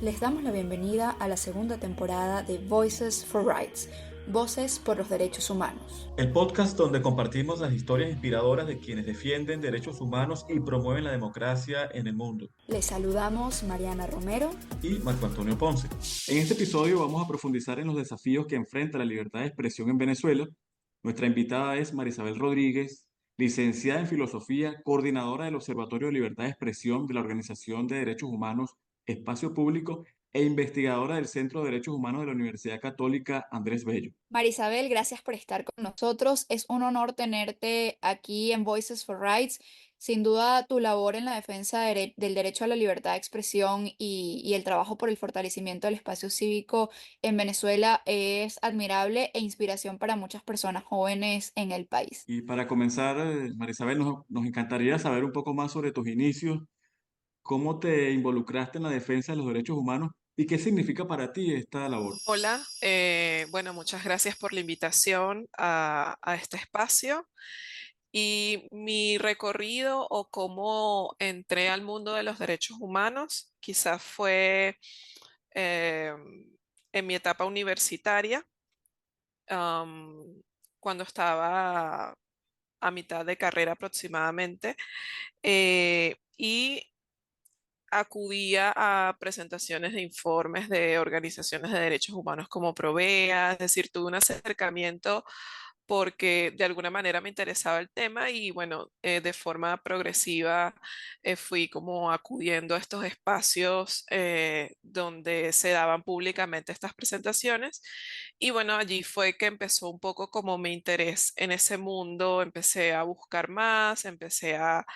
Les damos la bienvenida a la segunda temporada de Voices for Rights, Voces por los Derechos Humanos. El podcast donde compartimos las historias inspiradoras de quienes defienden derechos humanos y promueven la democracia en el mundo. Les saludamos Mariana Romero Y Marco Antonio Ponce. En este episodio vamos a profundizar en los desafíos que enfrenta la libertad de expresión en Venezuela. Nuestra invitada es Marisabel Rodríguez, licenciada en Filosofía, coordinadora del Observatorio de Libertad de Expresión de la Organización de Derechos Humanos Espacio Público e investigadora del Centro de Derechos Humanos de la Universidad Católica Andrés Bello. Marisabel, gracias por estar con nosotros. Es un honor tenerte aquí en Voices for Rights. Sin duda, tu labor en la defensa del derecho a la libertad de expresión y el trabajo por el fortalecimiento del espacio cívico en Venezuela es admirable e inspiración para muchas personas jóvenes en el país. Y para comenzar, Marisabel, nos encantaría saber un poco más sobre tus inicios, cómo te involucraste en la defensa de los derechos humanos y qué significa para ti esta labor. Hola, bueno, muchas gracias por la invitación a este espacio. Y mi recorrido o cómo entré al mundo de los derechos humanos quizás fue eh, en mi etapa universitaria, am, cuando estaba a mitad de carrera aproximadamente, y acudía a presentaciones de informes de organizaciones de derechos humanos como Provea, es decir, tuve un acercamiento porque de alguna manera me interesaba el tema y bueno, de forma progresiva fui como acudiendo a estos espacios donde se daban públicamente estas presentaciones y bueno, allí fue que empezó un poco como mi interés en ese mundo, empecé a buscar más, empecé a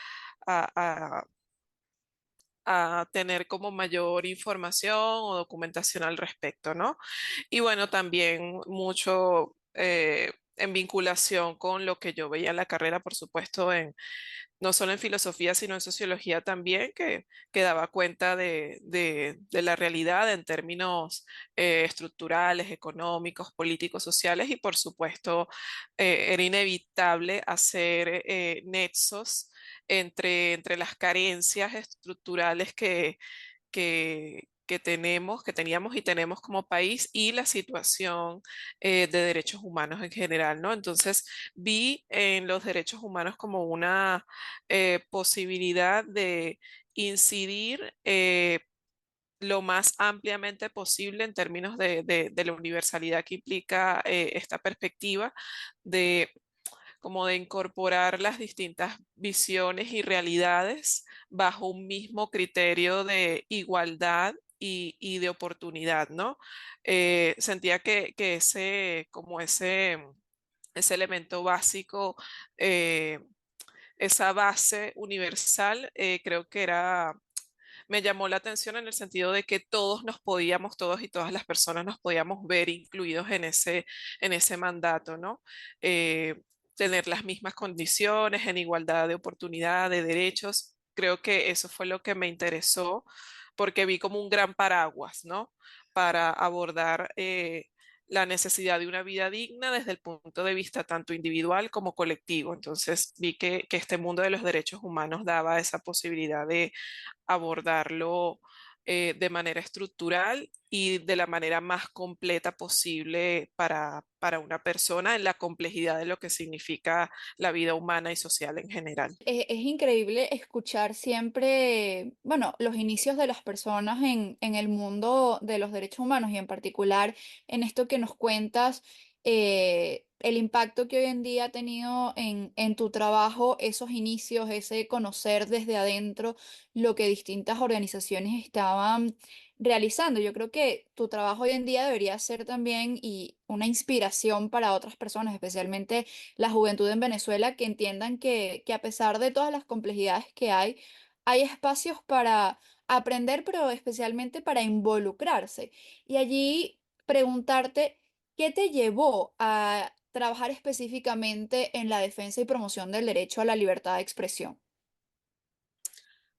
a tener como mayor información o documentación al respecto, ¿no? Y bueno, también mucho en vinculación con lo que yo veía en la carrera, por supuesto, no solo en filosofía, sino en sociología también, que daba cuenta de la realidad en términos estructurales, económicos, políticos, sociales, y por supuesto era inevitable hacer nexos entre las carencias estructurales que tenemos, que teníamos y tenemos como país y la situación de derechos humanos en general, ¿no? Entonces vi en los derechos humanos como una posibilidad de incidir lo más ampliamente posible en términos de la universalidad que implica esta perspectiva de como de incorporar las distintas visiones y realidades bajo un mismo criterio de igualdad y de oportunidad, ¿no? Sentía que ese elemento básico, eh, esa base universal, creo que me llamó la atención en el sentido de que todos y todas las personas nos podíamos ver incluidos en ese mandato, ¿no? Eh, Tener las mismas condiciones en igualdad de oportunidad, de derechos. Creo que eso fue lo que me interesó porque vi como un gran paraguas, ¿no? Para abordar la necesidad de una vida digna desde el punto de vista tanto individual como colectivo. Entonces vi que este mundo de los derechos humanos daba esa posibilidad de abordarlo de manera estructural y de la manera más completa posible para una persona en la complejidad de lo que significa la vida humana y social en general. Es increíble escuchar siempre, bueno, los inicios de las personas en el mundo de los derechos humanos y en particular en esto que nos cuentas, el impacto que hoy en día ha tenido en tu trabajo, esos inicios, ese conocer desde adentro lo que distintas organizaciones estaban realizando. Yo creo que tu trabajo hoy en día debería ser también y una inspiración para otras personas, especialmente la juventud en Venezuela, que entiendan que a pesar de todas las complejidades que hay espacios para aprender, pero especialmente para involucrarse. Y allí preguntarte, ¿qué te llevó a trabajar específicamente en la defensa y promoción del derecho a la libertad de expresión?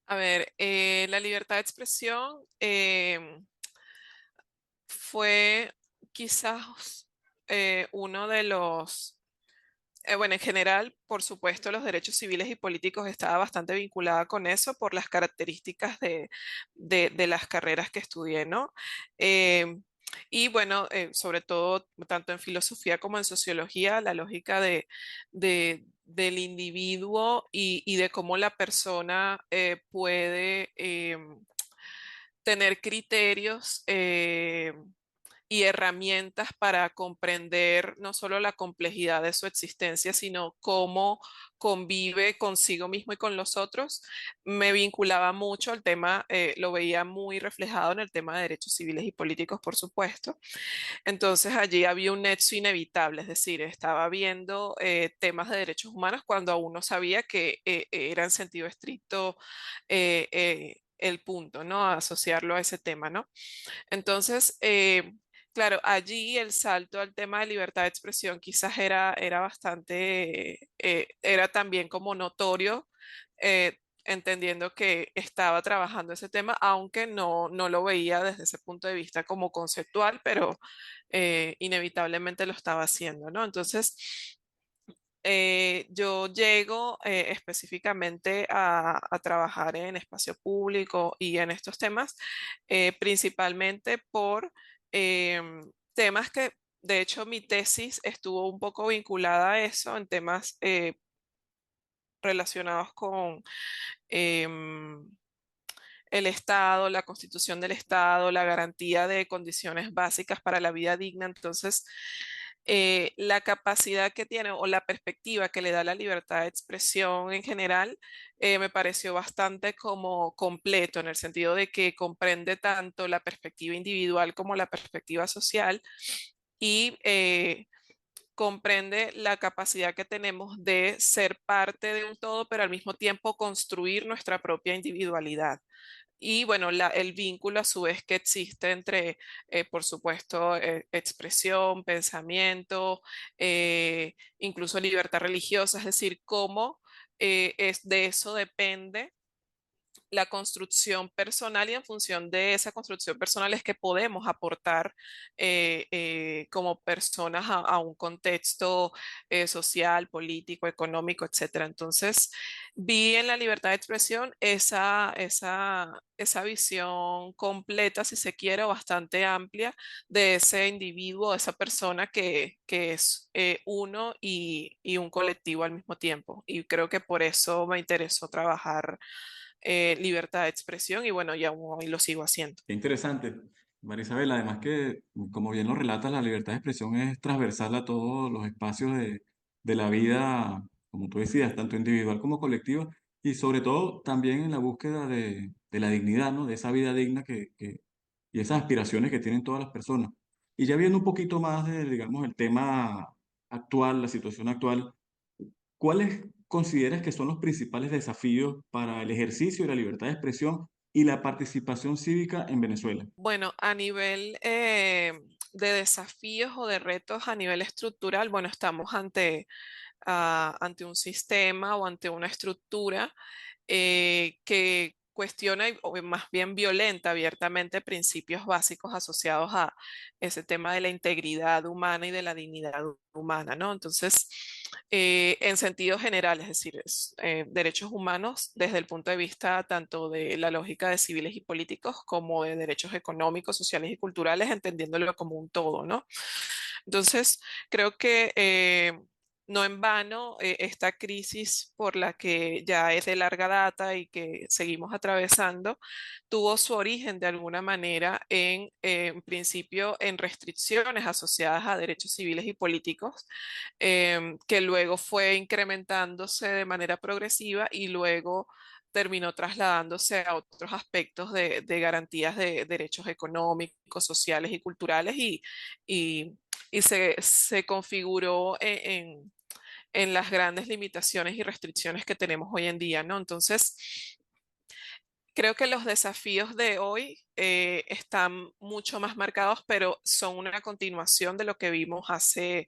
A ver, la libertad de expresión fue quizás uno de los Bueno, en general, por supuesto, los derechos civiles y políticos estaba bastante vinculada con eso por las características de las carreras que estudié, ¿no? Eh, y bueno, sobre todo, tanto en filosofía como en sociología, la lógica del individuo y de cómo la persona puede tener criterios. Y herramientas para comprender no solo la complejidad de su existencia, sino cómo convive consigo mismo y con los otros, me vinculaba mucho al tema, lo veía muy reflejado en el tema de derechos civiles y políticos, por supuesto. Entonces allí había un nexo inevitable, es decir, estaba viendo temas de derechos humanos cuando aún no sabía que era en sentido estricto el punto, ¿no? Asociarlo a ese tema, ¿no? Entonces, claro, allí el salto al tema de libertad de expresión quizás era bastante, era también como notorio, entendiendo que estaba trabajando ese tema, aunque no lo veía desde ese punto de vista como conceptual, pero inevitablemente lo estaba haciendo, ¿no? Entonces, yo llego específicamente a trabajar en espacio público y en estos temas, principalmente por temas que, de hecho, mi tesis estuvo un poco vinculada a eso, en temas relacionados con em, el Estado, la constitución del Estado, la garantía de condiciones básicas para la vida digna. Entonces, la capacidad que tiene o la perspectiva que le da la libertad de expresión en general me pareció bastante como completo en el sentido de que comprende tanto la perspectiva individual como la perspectiva social y comprende la capacidad que tenemos de ser parte de un todo, pero al mismo tiempo construir nuestra propia individualidad. Y bueno, el vínculo a su vez que existe entre, por supuesto, expresión, pensamiento, incluso libertad religiosa, es decir, cómo de eso depende la construcción personal y en función de esa construcción personal es que podemos aportar como personas a un contexto social, político, económico, etcétera. Entonces, vi en la libertad de expresión esa visión completa, si se quiere, o bastante amplia de ese individuo, esa persona que es uno y un colectivo al mismo tiempo. Y creo que por eso me interesó trabajar libertad de expresión y bueno, ya hoy lo sigo haciendo. Qué interesante, Marisabel. Además que, como bien lo relatas, la libertad de expresión es transversal a todos los espacios de la vida, como tú decías, tanto individual como colectiva, y sobre todo también en la búsqueda de la dignidad, ¿no? De esa vida digna y esas aspiraciones que tienen todas las personas. Y ya viendo un poquito más de, digamos, el tema actual, la situación actual, ¿cuáles consideras que son los principales desafíos para el ejercicio de la libertad de expresión y la participación cívica en Venezuela? Bueno, a nivel de desafíos o de retos a nivel estructural, bueno, estamos ante un sistema o ante una estructura que cuestiona o más bien violenta abiertamente principios básicos asociados a ese tema de la integridad humana y de la dignidad humana, ¿no? Entonces, en sentido general, es decir, derechos humanos desde el punto de vista tanto de la lógica de civiles y políticos como de derechos económicos, sociales y culturales, entendiéndolo como un todo, ¿no? Entonces, creo que no en vano esta crisis por la que ya es de larga data y que seguimos atravesando, tuvo su origen de alguna manera en principio, en restricciones asociadas a derechos civiles y políticos, que luego fue incrementándose de manera progresiva y luego terminó trasladándose a otros aspectos de garantías de derechos económicos, sociales y culturales y, y se configuró en las grandes limitaciones y restricciones que tenemos hoy en día, ¿no? Entonces, creo que los desafíos de hoy están mucho más marcados, pero son una continuación de lo que vimos hace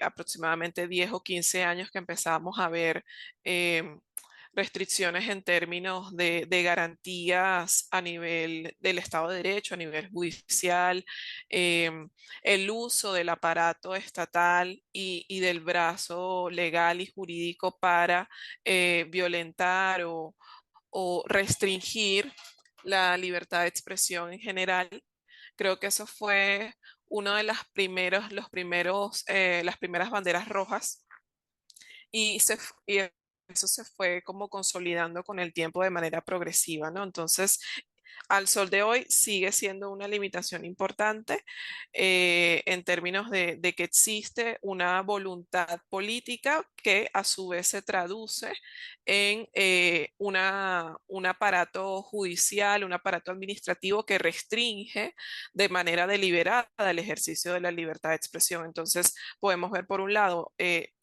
aproximadamente 10 o 15 años que empezamos a ver restricciones en términos de garantías a nivel del Estado de Derecho, a nivel judicial, el uso del aparato estatal y del brazo legal y jurídico para violentar o restringir la libertad de expresión en general. Creo que eso fue uno de las primeras banderas rojas y eso se fue como consolidando con el tiempo de manera progresiva, ¿no? Entonces, al sol de hoy sigue siendo una limitación importante en términos de que existe una voluntad política que a su vez se traduce en un aparato judicial, un aparato administrativo que restringe de manera deliberada el ejercicio de la libertad de expresión. Entonces, podemos ver por un lado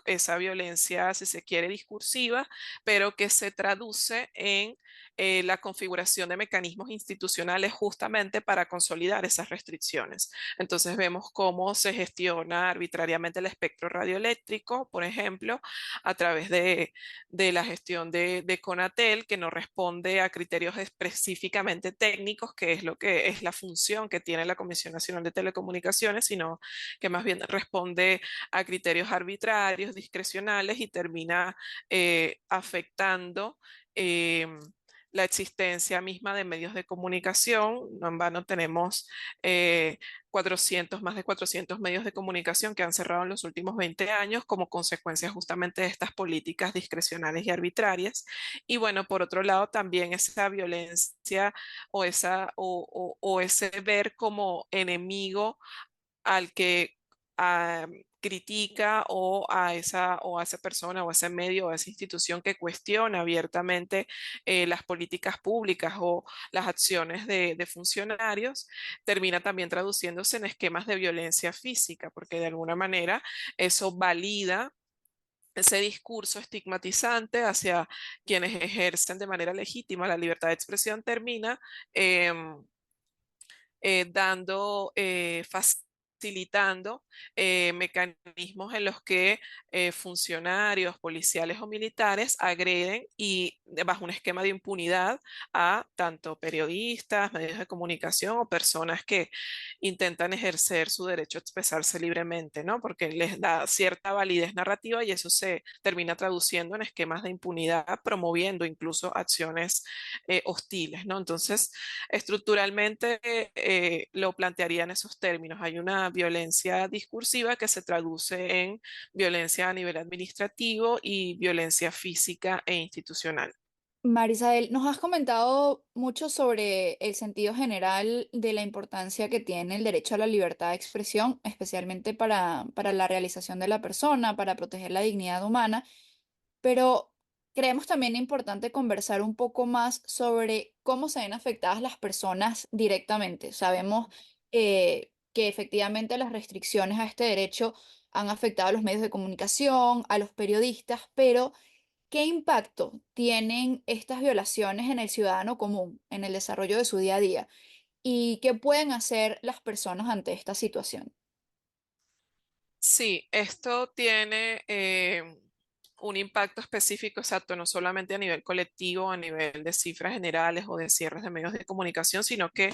esa violencia, si se quiere, discursiva, pero que se traduce en la configuración de mecanismos institucionales justamente para consolidar esas restricciones. Entonces vemos cómo se gestiona arbitrariamente el espectro radioeléctrico, por ejemplo, a través de la gestión de Conatel, que no responde a criterios específicamente técnicos, que es lo que es la función que tiene la Comisión Nacional de Telecomunicaciones, sino que más bien responde a criterios arbitrarios, discrecionales y termina afectando la existencia misma de medios de comunicación. No en vano tenemos 400, más de 400 medios de comunicación que han cerrado en los últimos 20 años como consecuencia justamente de estas políticas discrecionales y arbitrarias. Y bueno, por otro lado, también esa violencia o ese ver como enemigo al que ah, critica o a esa persona o a ese medio o a esa institución que cuestiona abiertamente las políticas públicas o las acciones de funcionarios, termina también traduciéndose en esquemas de violencia física, porque de alguna manera eso valida ese discurso estigmatizante hacia quienes ejercen de manera legítima la libertad de expresión, termina facilitando mecanismos en los que funcionarios policiales o militares agreden y bajo un esquema de impunidad a tanto periodistas, medios de comunicación o personas que intentan ejercer su derecho a expresarse libremente, ¿no? Porque les da cierta validez narrativa y eso se termina traduciendo en esquemas de impunidad, promoviendo incluso acciones hostiles, ¿no? Entonces, estructuralmente lo plantearía en esos términos. Hay una violencia discursiva que se traduce en violencia a nivel administrativo y violencia física e institucional. Marisabel, nos has comentado mucho sobre el sentido general de la importancia que tiene el derecho a la libertad de expresión, especialmente para la realización de la persona, para proteger la dignidad humana. Pero creemos también importante conversar un poco más sobre cómo se ven afectadas las personas directamente. Sabemos que efectivamente las restricciones a este derecho han afectado a los medios de comunicación, a los periodistas, pero ¿qué impacto tienen estas violaciones en el ciudadano común, en el desarrollo de su día a día? ¿Y qué pueden hacer las personas ante esta situación? Sí, esto tiene un impacto específico, exacto, no solamente a nivel colectivo, a nivel de cifras generales o de cierres de medios de comunicación, sino que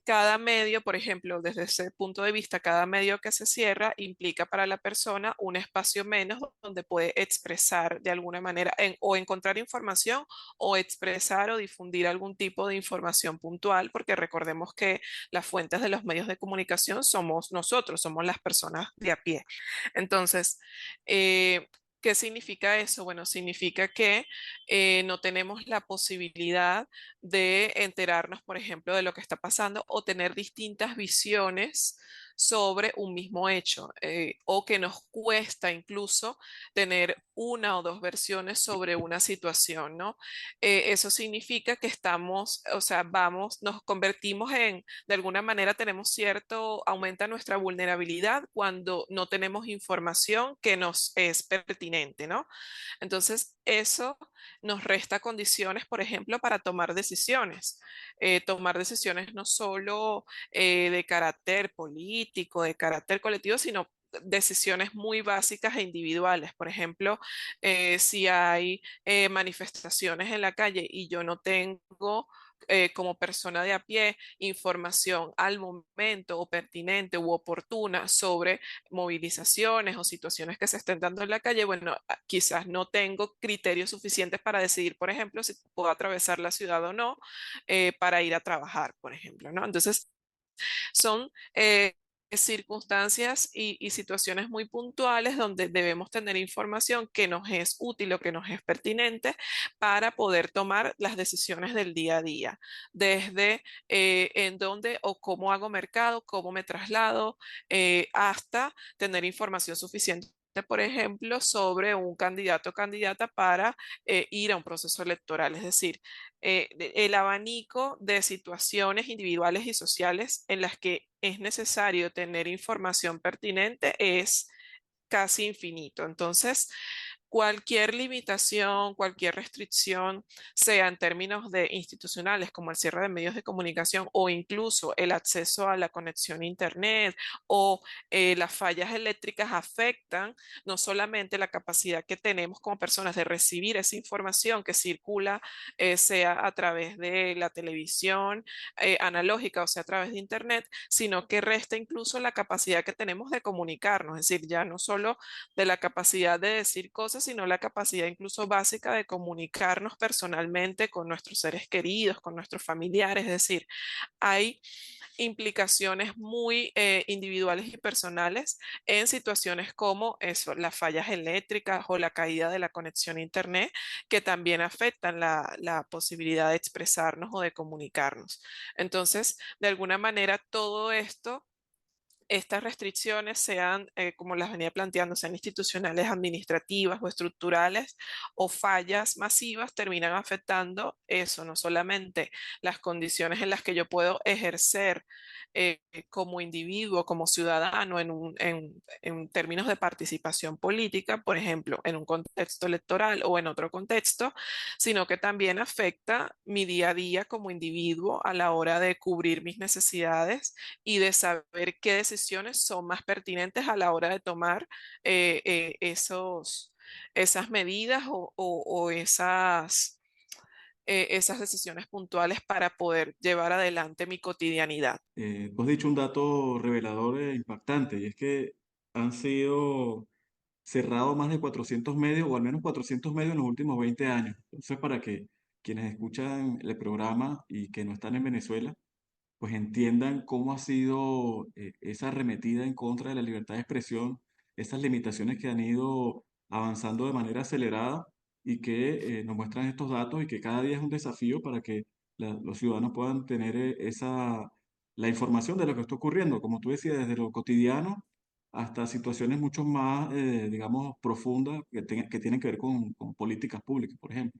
cada medio, por ejemplo, desde ese punto de vista, cada medio que se cierra implica para la persona un espacio menos donde puede expresar de alguna manera o encontrar información o expresar o difundir algún tipo de información puntual, porque recordemos que las fuentes de los medios de comunicación somos nosotros, somos las personas de a pie. Entonces, ¿qué significa eso? Bueno, significa que no tenemos la posibilidad de enterarnos, por ejemplo, de lo que está pasando o tener distintas visiones sobre un mismo hecho, o que nos cuesta incluso tener una o dos versiones sobre una situación, ¿no? Eso significa que estamos, o sea, nos convertimos de alguna manera tenemos aumenta nuestra vulnerabilidad cuando no tenemos información que nos es pertinente, ¿no? Entonces, eso nos resta condiciones, por ejemplo, para tomar decisiones. Tomar decisiones no solo de carácter político, de carácter colectivo, sino decisiones muy básicas e individuales. Por ejemplo, si hay manifestaciones en la calle y yo no tengo como persona de a pie información al momento o pertinente u oportuna sobre movilizaciones o situaciones que se estén dando en la calle, bueno, quizás no tengo criterios suficientes para decidir, por ejemplo, si puedo atravesar la ciudad o no para ir a trabajar, por ejemplo, ¿no? Entonces, son circunstancias y situaciones muy puntuales donde debemos tener información que nos es útil o que nos es pertinente para poder tomar las decisiones del día a día, desde en dónde o cómo hago mercado, cómo me traslado, hasta tener información suficiente, por ejemplo, sobre un candidato o candidata para ir a un proceso electoral. Es decir, el abanico de situaciones individuales y sociales en las que es necesario tener información pertinente es casi infinito. Entonces, cualquier limitación, cualquier restricción, sea en términos de institucionales como el cierre de medios de comunicación o incluso el acceso a la conexión a Internet o las fallas eléctricas afectan no solamente la capacidad que tenemos como personas de recibir esa información que circula, sea a través de la televisión analógica o sea a través de Internet, sino que resta incluso la capacidad que tenemos de comunicarnos, es decir, ya no solo de la capacidad de decir cosas, sino la capacidad incluso básica de comunicarnos personalmente con nuestros seres queridos, con nuestros familiares. Es decir, hay implicaciones muy individuales y personales en situaciones como eso, las fallas eléctricas o la caída de la conexión a Internet, que también afectan la posibilidad de expresarnos o de comunicarnos. Entonces, de alguna manera, todo esto estas restricciones sean, como las venía planteando, sean institucionales, administrativas o estructurales o fallas masivas, terminan afectando eso, no solamente las condiciones en las que yo puedo ejercer como individuo, como ciudadano en términos de participación política, por ejemplo, en un contexto electoral o en otro contexto, sino que también afecta mi día a día como individuo a la hora de cubrir mis necesidades y de saber qué decisiones son más pertinentes a la hora de tomar esas medidas o esas decisiones puntuales para poder llevar adelante mi cotidianidad. Tú has dicho un dato revelador e impactante, y es que han sido cerrados más de 400 medios, o al menos 400 medios en los últimos 20 años. Entonces, para que quienes escuchan el programa y que no están en Venezuela, pues entiendan cómo ha sido esa arremetida en contra de la libertad de expresión, esas limitaciones que han ido avanzando de manera acelerada y que nos muestran estos datos y que cada día es un desafío para que los ciudadanos puedan tener la información de lo que está ocurriendo, como tú decías, desde lo cotidiano hasta situaciones mucho más, digamos, profundas que tienen que ver con políticas públicas, por ejemplo.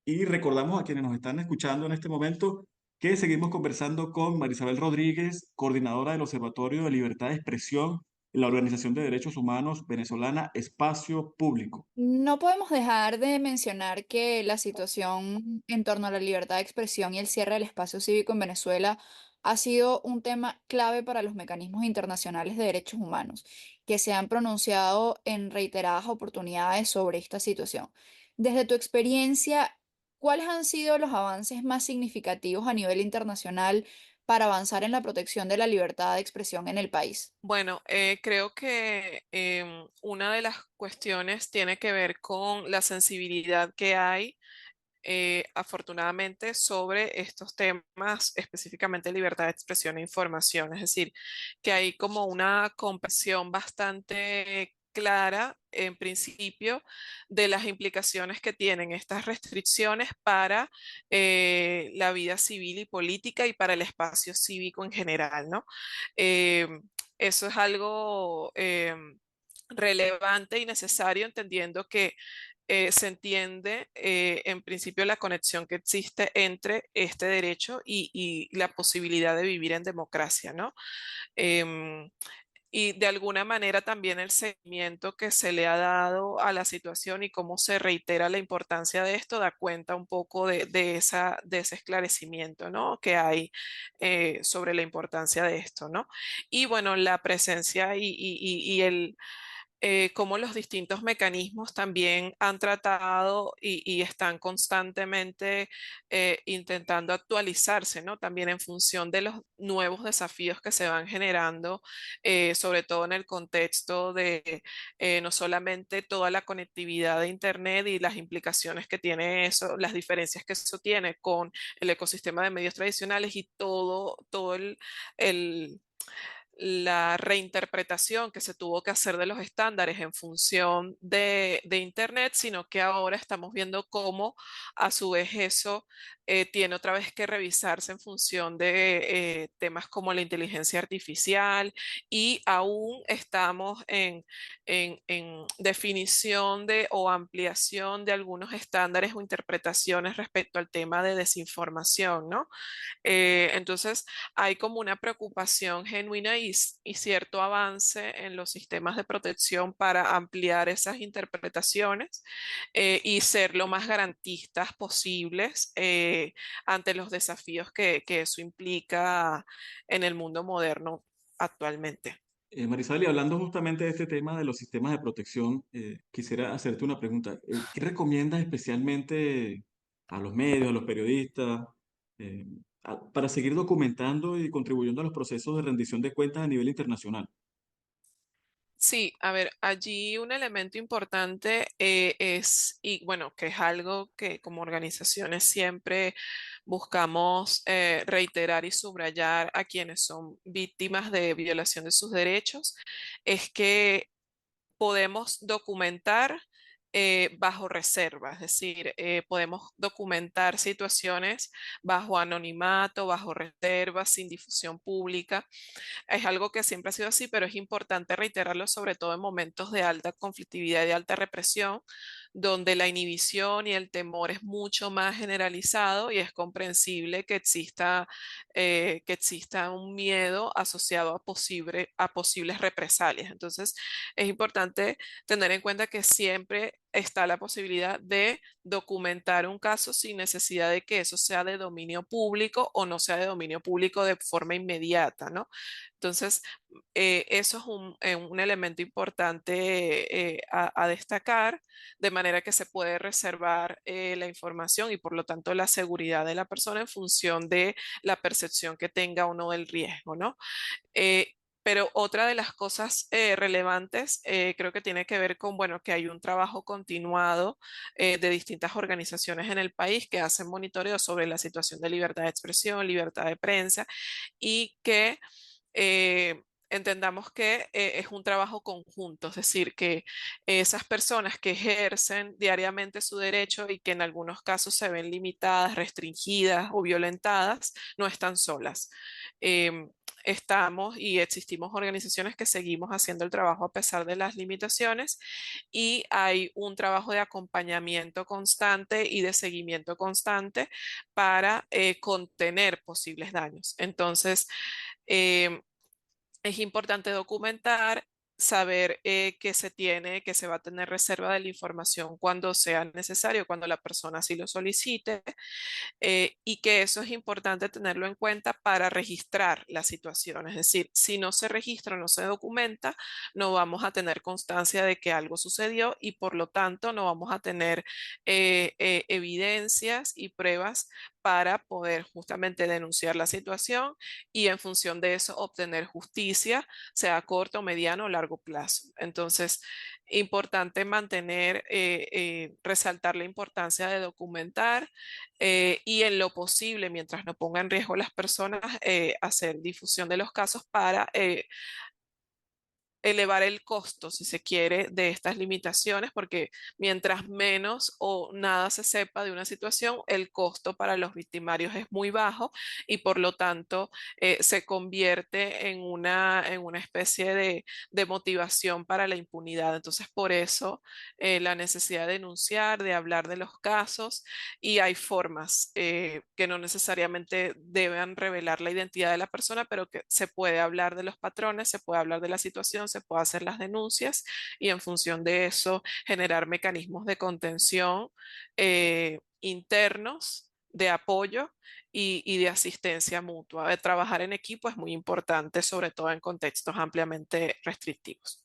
Y recordamos a quienes nos están escuchando en este momento que seguimos conversando con Marisabel Rodríguez, coordinadora del Observatorio de Libertad de Expresión en la Organización de Derechos Humanos venezolana Espacio Público. No podemos dejar de mencionar que la situación en torno a la libertad de expresión y el cierre del espacio cívico en Venezuela ha sido un tema clave para los mecanismos internacionales de derechos humanos, que se han pronunciado en reiteradas oportunidades sobre esta situación. Desde tu experiencia, ¿cuáles han sido los avances más significativos a nivel internacional para avanzar en la protección de la libertad de expresión en el país? Bueno, creo que una de las cuestiones tiene que ver con la sensibilidad que hay afortunadamente sobre estos temas, específicamente libertad de expresión e información. Es decir, que hay como una comprensión bastante clara, en principio, de las implicaciones que tienen estas restricciones para la vida civil y política y para el espacio cívico en general, ¿no? Eh, Eso es algo relevante y necesario, entendiendo que se entiende en principio la conexión que existe entre este derecho y la posibilidad de vivir en democracia, ¿no? Em, y de alguna manera también el seguimiento que se le ha dado a la situación y cómo se reitera la importancia de esto da cuenta un poco de ese esclarecimiento, ¿no? Que hay sobre la importancia de esto, ¿no? Y bueno, la presencia y el cómo los distintos mecanismos también han tratado y están constantemente intentando actualizarse, ¿no? También en función de los nuevos desafíos que se van generando, sobre todo en el contexto de no solamente toda la conectividad de Internet y las implicaciones que tiene eso, las diferencias que eso tiene con el ecosistema de medios tradicionales y todo el la reinterpretación que se tuvo que hacer de los estándares en función de Internet, sino que ahora estamos viendo cómo a su vez eso tiene otra vez que revisarse en función de temas como la inteligencia artificial y aún estamos en definición de o ampliación de algunos estándares o interpretaciones respecto al tema de desinformación, ¿no? Entonces, hay como una preocupación genuina y cierto avance en los sistemas de protección para ampliar esas interpretaciones y ser lo más garantistas posibles ante los desafíos que eso implica en el mundo moderno actualmente. Marisabel, y hablando justamente de este tema de los sistemas de protección, quisiera hacerte una pregunta. ¿Qué recomiendas especialmente a los medios, a los periodistas, eh, para seguir documentando y contribuyendo a los procesos de rendición de cuentas a nivel internacional? Sí, a ver, allí un elemento importante es, y bueno, que es algo que como organizaciones siempre buscamos reiterar y subrayar a quienes son víctimas de violación de sus derechos, es que podemos documentar bajo reserva, es decir, podemos documentar situaciones bajo anonimato, bajo reserva, sin difusión pública. Es algo que siempre ha sido así, pero es importante reiterarlo, sobre todo en momentos de alta conflictividad y de alta represión, donde la inhibición y el temor es mucho más generalizado y es comprensible que exista un miedo asociado a posibles represalias. Entonces, es importante tener en cuenta que siempre está la posibilidad de documentar un caso sin necesidad de que eso sea de dominio público o no sea de dominio público de forma inmediata, ¿no? Entonces, eso es un elemento importante a destacar, de manera que se puede reservar la información y por lo tanto la seguridad de la persona en función de la percepción que tenga o no del riesgo, ¿no? Eh, pero otra de las cosas relevantes creo que tiene que ver con, bueno, que hay un trabajo continuado de distintas organizaciones en el país que hacen monitoreo sobre la situación de libertad de expresión, libertad de prensa y que entendamos que es un trabajo conjunto, es decir, que esas personas que ejercen diariamente su derecho y que en algunos casos se ven limitadas, restringidas o violentadas, no están solas. Em, Estamos y existimos organizaciones que seguimos haciendo el trabajo a pesar de las limitaciones y hay un trabajo de acompañamiento constante y de seguimiento constante para contener posibles daños. Entonces, em, es importante documentar, saber que se va a tener reserva de la información cuando sea necesario, cuando la persona así lo solicite, y que eso es importante tenerlo en cuenta para registrar la situación. Es decir, si no se registra, no se documenta, no vamos a tener constancia de que algo sucedió y por lo tanto no vamos a tener evidencias y pruebas para poder justamente denunciar la situación y en función de eso obtener justicia, sea a corto, mediano o largo plazo. Entonces, importante mantener, resaltar la importancia de documentar y en lo posible, mientras no ponga en riesgo a las personas, hacer difusión de los casos para elevar el costo, si se quiere, de estas limitaciones, porque mientras menos o nada se sepa de una situación, el costo para los victimarios es muy bajo y por lo tanto se convierte en una especie de motivación para la impunidad. Entonces, por eso la necesidad de denunciar, de hablar de los casos, y hay formas que no necesariamente deben revelar la identidad de la persona, pero que se puede hablar de los patrones, se puede hablar de la situación, se puede hacer las denuncias y en función de eso generar mecanismos de contención internos, de apoyo y de asistencia mutua. De trabajar en equipo es muy importante, sobre todo en contextos ampliamente restrictivos.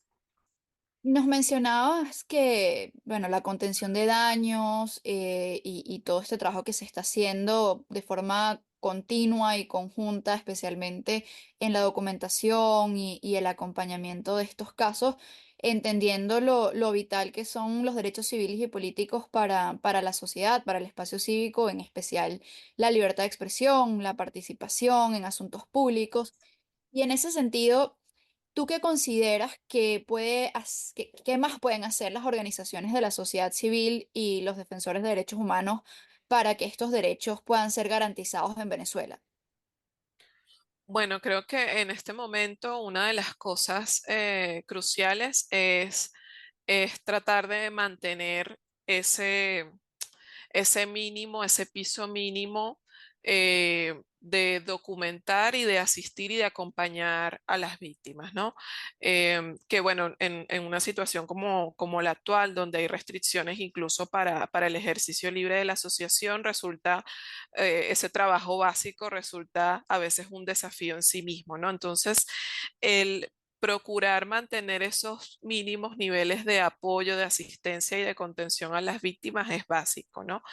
Nos mencionabas que, bueno, la contención de daños y todo este trabajo que se está haciendo de forma continua y conjunta, especialmente en la documentación y el acompañamiento de estos casos, entendiendo lo vital que son los derechos civiles y políticos para la sociedad, para el espacio cívico, en especial la libertad de expresión, la participación en asuntos públicos. Y en ese sentido, ¿tú qué consideras que qué más pueden hacer las organizaciones de la sociedad civil y los defensores de derechos humanos para que estos derechos puedan ser garantizados en Venezuela? Bueno, creo que en este momento una de las cosas cruciales es tratar de mantener ese mínimo, ese piso mínimo de documentar y de asistir y de acompañar a las víctimas, ¿no? Que bueno, en una situación como la actual, donde hay restricciones incluso para el ejercicio libre de la asociación, ese trabajo básico resulta a veces un desafío en sí mismo, ¿no? Entonces, el procurar mantener esos mínimos niveles de apoyo, de asistencia y de contención a las víctimas es básico, ¿no?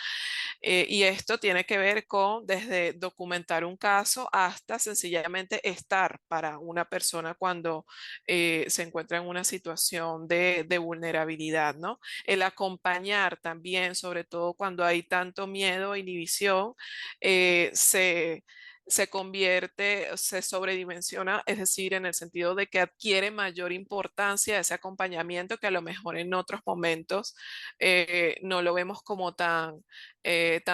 Y esto tiene que ver con desde documentar un caso hasta sencillamente estar para una persona cuando se encuentra en una situación de vulnerabilidad, ¿no? El acompañar también, sobre todo cuando hay tanto miedo e inhibición, eh, se se convierte, se sobredimensiona, es decir, en el sentido de que adquiere mayor importancia ese acompañamiento que a lo mejor en otros momentos no lo vemos como tan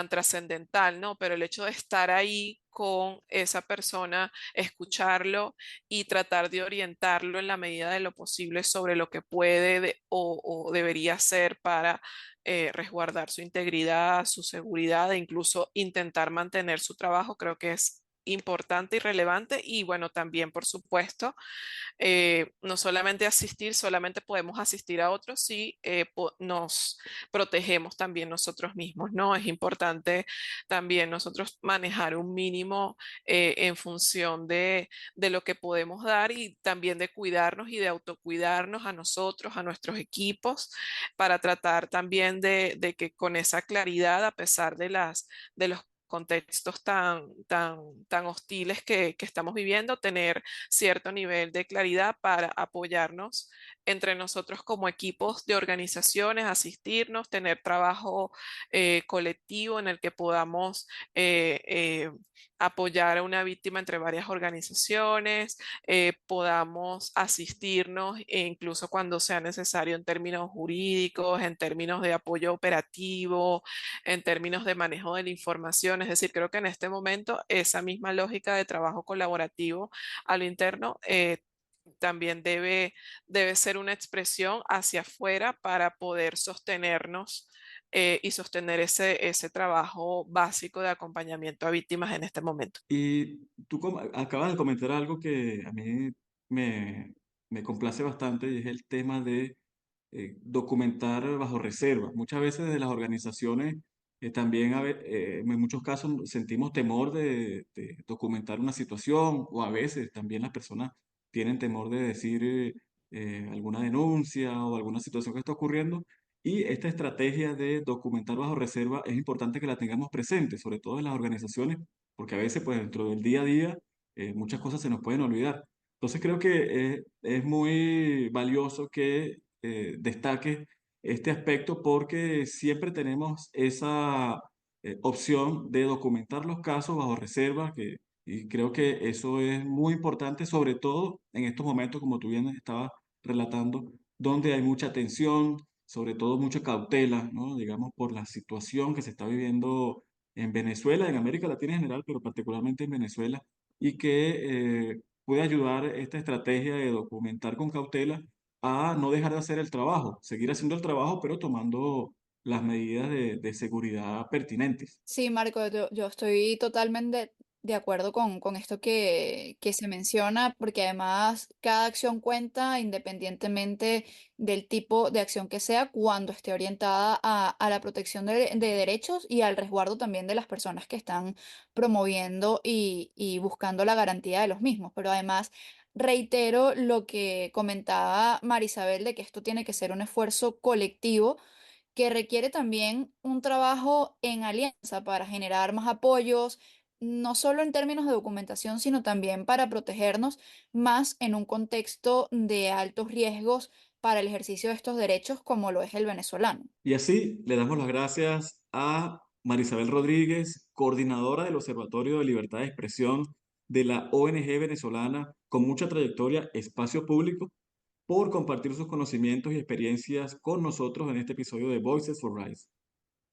trascendental, ¿no? Pero el hecho de estar ahí con esa persona, escucharlo y tratar de orientarlo en la medida de lo posible sobre lo que puede o debería hacer para resguardar su integridad, su seguridad e incluso intentar mantener su trabajo, creo que es importante y relevante. Y bueno, también, por supuesto, no solamente asistir, solamente podemos asistir a otros si nos protegemos también nosotros mismos, ¿no? Es importante también nosotros manejar un mínimo en función de lo que podemos dar y también de cuidarnos y de autocuidarnos a nosotros, a nuestros equipos, para tratar también de que con esa claridad, a pesar de los contextos tan hostiles que estamos viviendo, tener cierto nivel de claridad para apoyarnos entre nosotros como equipos de organizaciones, asistirnos, tener trabajo colectivo en el que podamos apoyar a una víctima entre varias organizaciones, podamos asistirnos e incluso cuando sea necesario en términos jurídicos, en términos de apoyo operativo, en términos de manejo de la información. Es decir, creo que en este momento esa misma lógica de trabajo colaborativo a lo interno también debe ser una expresión hacia afuera para poder sostenernos y sostener ese trabajo básico de acompañamiento a víctimas en este momento. Y tú acabas de comentar algo que a mí me, me complace bastante y es el tema de documentar bajo reserva. Muchas veces de las organizaciones también en muchos casos sentimos temor de documentar una situación o a veces también las personas tienen temor de decir alguna denuncia o alguna situación que está ocurriendo. Y esta estrategia de documentar bajo reserva es importante que la tengamos presente, sobre todo en las organizaciones, porque a veces pues dentro del día a día muchas cosas se nos pueden olvidar. Entonces creo que es muy valioso que destaque este aspecto porque siempre tenemos esa opción de documentar los casos bajo reserva y creo que eso es muy importante, sobre todo en estos momentos, como tú bien estabas relatando, donde hay mucha tensión, sobre todo mucha cautela, ¿no? Digamos, por la situación que se está viviendo en Venezuela, en América Latina en general, pero particularmente en Venezuela, y que puede ayudar esta estrategia de documentar con cautela a no dejar de hacer el trabajo, seguir haciendo el trabajo, pero tomando las medidas de seguridad pertinentes. Sí, Marco, yo estoy totalmente de acuerdo con esto que se menciona, porque además cada acción cuenta independientemente del tipo de acción que sea, cuando esté orientada a la protección de derechos y al resguardo también de las personas que están promoviendo y buscando la garantía de los mismos. Pero además, reitero lo que comentaba Marisabel de que esto tiene que ser un esfuerzo colectivo que requiere también un trabajo en alianza para generar más apoyos, no solo en términos de documentación, sino también para protegernos más en un contexto de altos riesgos para el ejercicio de estos derechos como lo es el venezolano. Y así le damos las gracias a Marisabel Rodríguez, coordinadora del Observatorio de Libertad de Expresión de la ONG venezolana con mucha trayectoria Espacio Público, por compartir sus conocimientos y experiencias con nosotros en este episodio de Voices for Rights.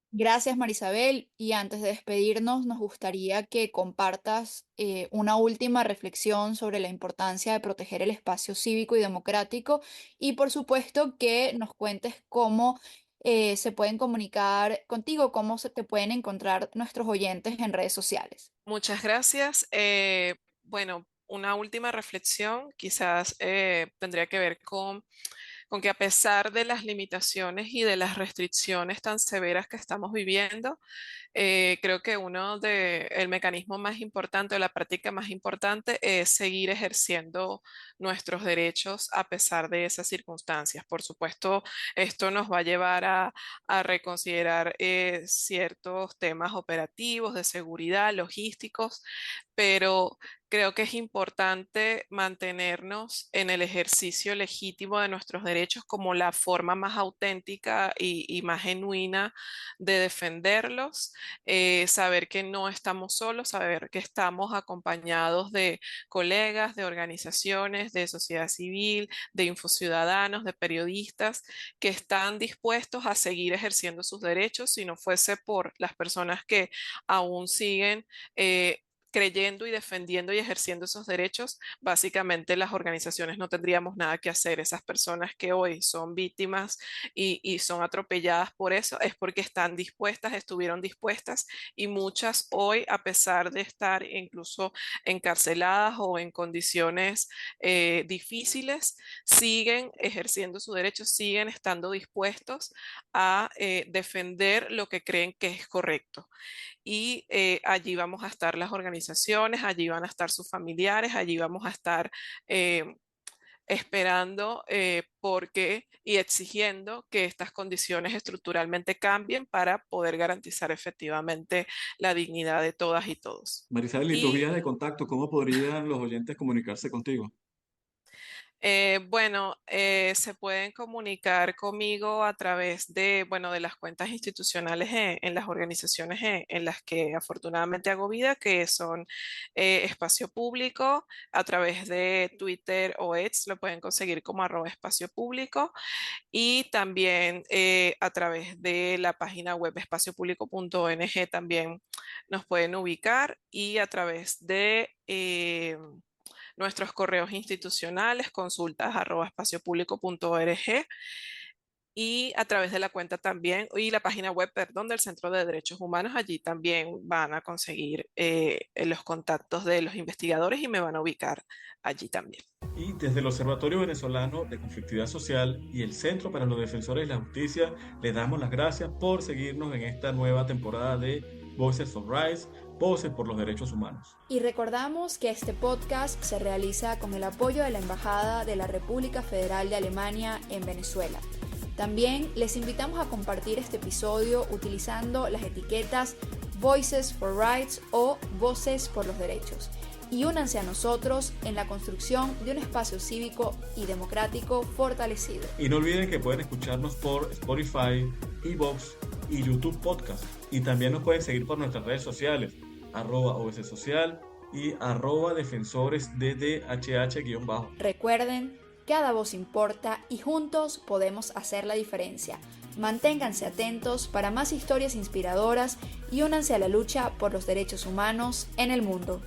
Gracias, Marisabel. Y antes de despedirnos, nos gustaría que compartas una última reflexión sobre la importancia de proteger el espacio cívico y democrático y, por supuesto, que nos cuentes cómo se pueden comunicar contigo, cómo se te pueden encontrar nuestros oyentes en redes sociales. Muchas gracias. Bueno, una última reflexión quizás tendría que ver con que a pesar de las limitaciones y de las restricciones tan severas que estamos viviendo, creo que el mecanismo más importante o la práctica más importante es seguir ejerciendo nuestros derechos a pesar de esas circunstancias. Por supuesto, esto nos va a llevar a reconsiderar ciertos temas operativos, de seguridad, logísticos, pero creo que es importante mantenernos en el ejercicio legítimo de nuestros derechos como la forma más auténtica y más genuina de defenderlos, saber que no estamos solos, saber que estamos acompañados de colegas, de organizaciones, de sociedad civil, de infociudadanos, de periodistas que están dispuestos a seguir ejerciendo sus derechos si no fuese por las personas que aún siguen creyendo y defendiendo y ejerciendo esos derechos, básicamente las organizaciones no tendríamos nada que hacer. Esas personas que hoy son víctimas y son atropelladas por eso es porque están dispuestas, estuvieron dispuestas y muchas hoy, a pesar de estar incluso encarceladas o en condiciones difíciles, siguen ejerciendo sus derechos, siguen estando dispuestos a defender lo que creen que es correcto y allí vamos a estar las organizaciones, allí van a estar sus familiares, allí vamos a estar eh, esperando porque y exigiendo que estas condiciones estructuralmente cambien para poder garantizar efectivamente la dignidad de todas y todos. Marisabel, ¿y tus Y vías de contacto? ¿Cómo podrían los oyentes comunicarse contigo? Bueno, se pueden comunicar conmigo a través de, bueno, de las cuentas institucionales en las organizaciones en las que afortunadamente hago vida, que son Espacio Público, a través de Twitter o X, lo pueden conseguir como @espacio público, y también a través de la página web espaciopublico.ong también nos pueden ubicar y a través de nuestros correos institucionales, consultas@espaciopublico.org y a través de la cuenta también y la página web, perdón, del Centro de Derechos Humanos. Allí también van a conseguir los contactos de los investigadores y me van a ubicar allí también. Y desde el Observatorio Venezolano de Conflictividad Social y el Centro para los Defensores de la Justicia, les damos las gracias por seguirnos en esta nueva temporada de Voices of Rights, Voces por los Derechos Humanos. Y recordamos que este podcast se realiza con el apoyo de la Embajada de la República Federal de Alemania en Venezuela. También les invitamos a compartir este episodio utilizando las etiquetas Voices for Rights o Voces por los Derechos. Y únanse a nosotros en la construcción de un espacio cívico y democrático fortalecido. Y no olviden que pueden escucharnos por Spotify, Evox y YouTube Podcast. Y también nos pueden seguir por nuestras redes sociales, @OBC Social y @defensoresddhh_. Recuerden, cada voz importa y juntos podemos hacer la diferencia. Manténganse atentos para más historias inspiradoras y únanse a la lucha por los derechos humanos en el mundo.